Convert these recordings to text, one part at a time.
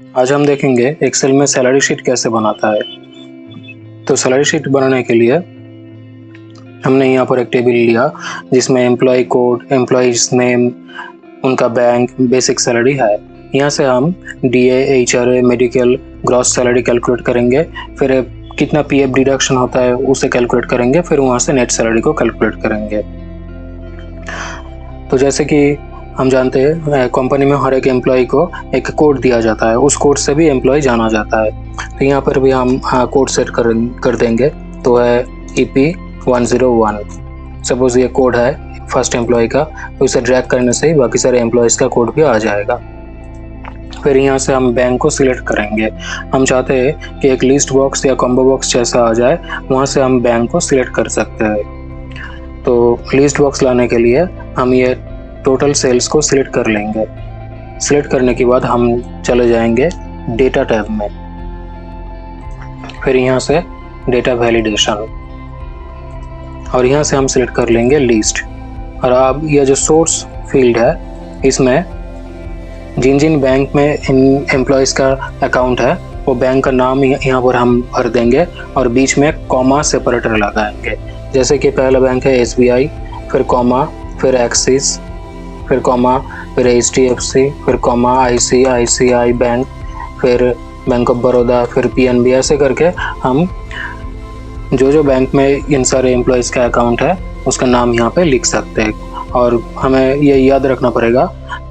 आज हम देखेंगे एक्सेल में सैलरी शीट कैसे बनाता है। तो सैलरी शीट बनाने के लिए हमने यहाँ पर एक टेबल लिया जिसमें एम्प्लॉय कोड, एम्प्लॉयज नेम, उनका बैंक, बेसिक सैलरी है। यहाँ से हम DA, HRA, medical, gross salary calculate करेंगे, फिर कितना पीएफ डिडक्शन होता है उसे कैलकुलेट करेंगे, फिर वहाँ से नेट सैलरी को कैलकुलेट करेंगे। तो जैसे कि हम जानते हैं कंपनी में हर एक एम्प्लॉय को एक कोड दिया जाता है, उस कोड से भी एम्प्लॉय जाना जाता है। तो यहाँ पर भी हम कोड सेट कर देंगे। तो है EP101। सपोज ये कोड है फर्स्ट एम्प्लॉय का, तो इसे ड्रैग करने से ही बाकी सारे एम्प्लॉयज़ का कोड भी आ जाएगा। फिर यहाँ से हम बैंक को सिलेक्ट करेंगे। हम चाहते हैं कि एक लिस्ट बॉक्स या कॉम्बो बॉक्स जैसा आ जाए, वहाँ से हम बैंक को सिलेक्ट कर सकते हैं। तो लिस्ट बॉक्स लाने के लिए हम ये टोटल सेल्स को सिलेक्ट कर लेंगे। सिलेक्ट करने के बाद हम चले जाएंगे डेटा टैब में, फिर यहाँ से डेटा वैलिडेशन, और यहाँ से हम सिलेक्ट कर लेंगे लिस्ट। और अब यह जो सोर्स फील्ड है, इसमें जिन जिन बैंक में इन एम्प्लॉयज़ का अकाउंट है वो बैंक का नाम यहाँ पर हम भर देंगे और बीच में कॉमा सेपरेटर लगाएंगे। जैसे कि पहला बैंक है SBI, फिर कॉमा, फिर एक्सिस, फिर कॉमा, फिर HDFC, फिर कॉमा ICICI बैंक, फिर बैंक ऑफ बड़ौदा, फिर PNB। ऐसे करके हम जो बैंक में इन सारे एम्प्लॉयज़ का अकाउंट है उसका नाम यहाँ पे लिख सकते हैं। और हमें ये याद रखना पड़ेगा,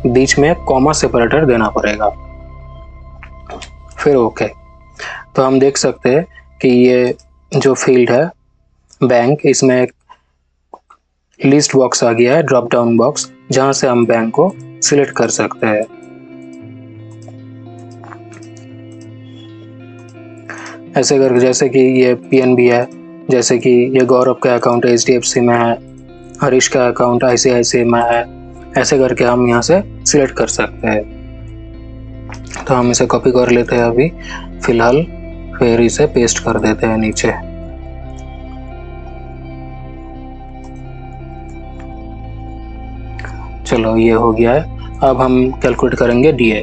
बीच में कॉमा सेपरेटर देना पड़ेगा। फिर ओके। तो हम देख सकते हैं कि ये जो फील्ड है बैंक, इसमें एक लिस्ट बॉक्स आ गया है, ड्रॉप डाउन बॉक्स, जहाँ से हम बैंक को सिलेक्ट कर सकते हैं। ऐसे करके, जैसे कि ये PNB है, जैसे कि ये गौरव का अकाउंट HDFC में है, हरीश का अकाउंट ICICI में है, ऐसे करके हम यहाँ से सिलेक्ट कर सकते हैं। तो हम इसे कॉपी कर लेते हैं अभी फिलहाल, फिर इसे पेस्ट कर देते हैं नीचे। चलो ये हो गया है। अब हम कैलकुलेट करेंगे DA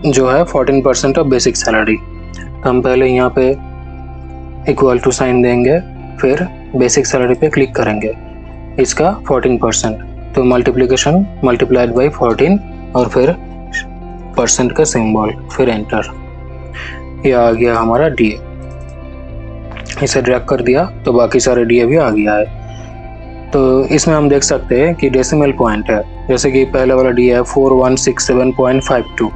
जो है 14% ऑफ बेसिक सैलरी। तो हम पहले यहाँ पे इक्वल टू साइन देंगे, फिर बेसिक सैलरी पे क्लिक करेंगे, इसका 14%, तो मल्टीप्लिकेशन मल्टीप्लाइड बाई 14 और फिर परसेंट का सिंबल, फिर एंटर। ये आ गया हमारा DA। इसे ड्रैग कर दिया तो बाकी सारे DA भी आ गया है। तो इसमें हम देख सकते हैं कि डेसिमल पॉइंट है, जैसे कि पहले वाला DA है 4167.52।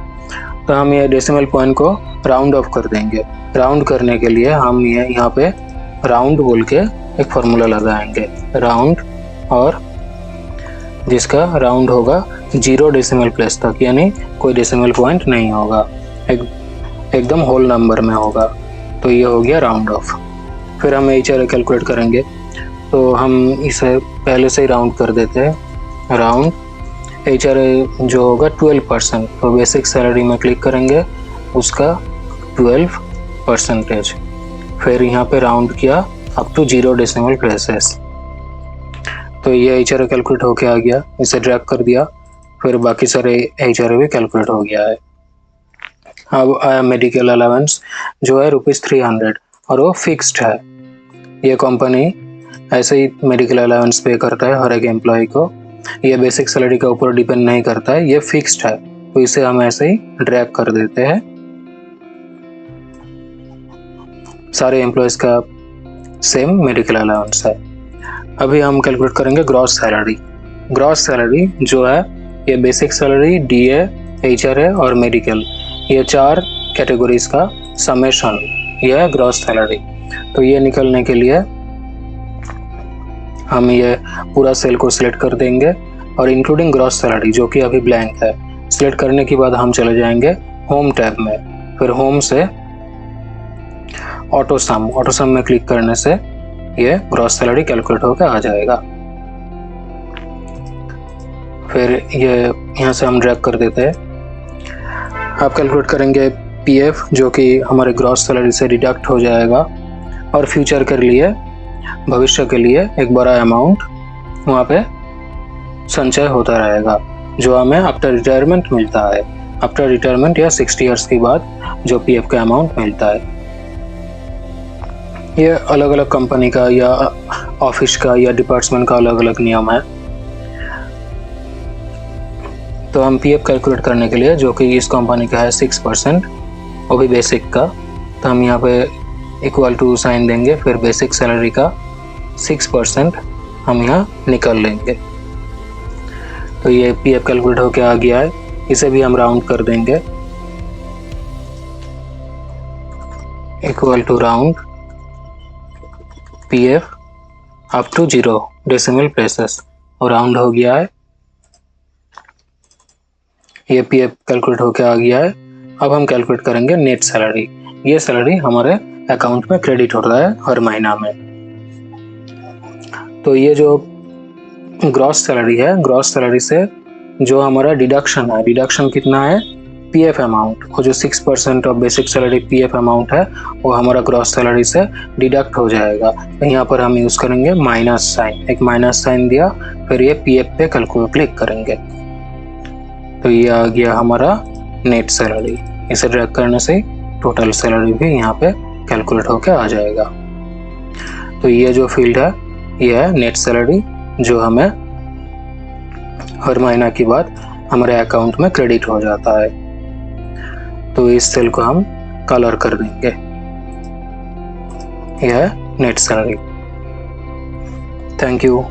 तो हम ये डेसिमल पॉइंट को राउंड ऑफ कर देंगे। राउंड करने के लिए हम ये यहाँ पे राउंड बोल के एक फार्मूला लगाएंगे, राउंड, और जिसका राउंड होगा 0 डेसिमल प्लेस तक, यानी कोई डेसिमल पॉइंट नहीं होगा, एकदम होल नंबर में होगा। तो ये हो गया राउंड ऑफ। फिर हम HRA कैलकुलेट करेंगे, तो हम इसे पहले से ही राउंड कर देते हैं। राउंड HRA जो होगा 12%, तो बेसिक सैलरी में क्लिक करेंगे, उसका 12%। फिर यहाँ पे राउंड किया अप टू 0 डेसिमल प्लेसेस। तो ये HRA कैलकुलेट होके आ गया, इसे ड्रैग कर दिया, फिर बाकी सारे HRA भी कैलकुलेट हो गया है। अब आया मेडिकल अलाउंस जो है ₹300, और वो फिक्स्ड है। ये कंपनी ऐसे ही मेडिकल अलाउंस पे करता है हर एक एम्प्लॉय को, ये बेसिक सैलरी के ऊपर डिपेंड नहीं करता है, ये फिक्स्ड है। तो इसे हम ऐसे ही ड्रैग कर देते हैं। सारे एम्प्लॉयज का सेम मेडिकल अलाउंस है। अभी हम कैलकुलेट करेंगे ग्रॉस सैलरी। ग्रॉस सैलरी जो है ये बेसिक सैलरी, DA, HRA और मेडिकल, ये 4 कैटेगरीज का समेशन, यह है ग्रॉस सैलरी। तो ये निकलने के लिए हम ये पूरा सेल को सिलेक्ट कर देंगे, और इंक्लूडिंग ग्रॉस सैलरी जो कि अभी ब्लैंक है। सिलेक्ट करने के बाद हम चले जाएंगे होम टैब में, फिर होम से ऑटो सम में क्लिक करने से ये ग्रॉस सैलरी कैलकुलेट होकर आ जाएगा। फिर ये यहाँ से हम ड्रैग कर देते हैं। अब कैलकुलेट करेंगे PF जो कि हमारे ग्रॉस सैलरी से डिडक्ट हो जाएगा, और फ्यूचर के लिए, भविष्य के लिए एक बड़ा अमाउंट वहाँ पे संचय होता रहेगा जो हमें आफ्टर रिटायरमेंट मिलता है। आफ्टर रिटायरमेंट या 60 ईयर्स के बाद जो पीएफ का अमाउंट मिलता है। ये अलग अलग कंपनी का या ऑफिस का या डिपार्टमेंट का अलग अलग नियम है। तो हम पीएफ कैलकुलेट करने के लिए, जो कि इस कंपनी का है 6%, वो भी बेसिक का, तो हम यहाँ पे इक्वल टू साइन देंगे, फिर बेसिक सैलरी का 6% हम यहाँ निकाल लेंगे। तो ये पीएफ कैलकुलेट होके आ गया है। इसे भी हम राउंड कर देंगे, equal to round PF up to 0 decimal places, और राउंड हो गया है। ये पीएफ कैलकुलेट होके आ गया है। अब हम कैलकुलेट करेंगे नेट सैलरी। ये सैलरी हमारे अकाउंट में क्रेडिट हो रहा है हर महीना में। तो ये जो ग्रॉस सैलरी है, ग्रॉस सैलरी से जो हमारा डिडक्शन है, डिडक्शन कितना है, पीएफ अमाउंट, वो जो 6% of basic salary PF amount है, वो हमारा ग्रॉस सैलरी से डिडक्ट हो जाएगा। तो यहाँ पर हम यूज़ करेंगे माइनस साइन, एक माइनस साइन दिया, फिर ये पीएफ पे क्लिक करेंगे। तो ये आ गया हमारा नेट सैलरी। इसे ड्रैग करने से टोटल सैलरी भी यहाँ पे कैलकुलेट होके आ जाएगा। तो ये जो फील्ड है, ये है नेट सैलरी, जो हमें हर महीना के बाद हमारे अकाउंट में क्रेडिट हो जाता है। तो इस सेल को हम कलर कर देंगे। यह है नेट सैलरी। Thank you.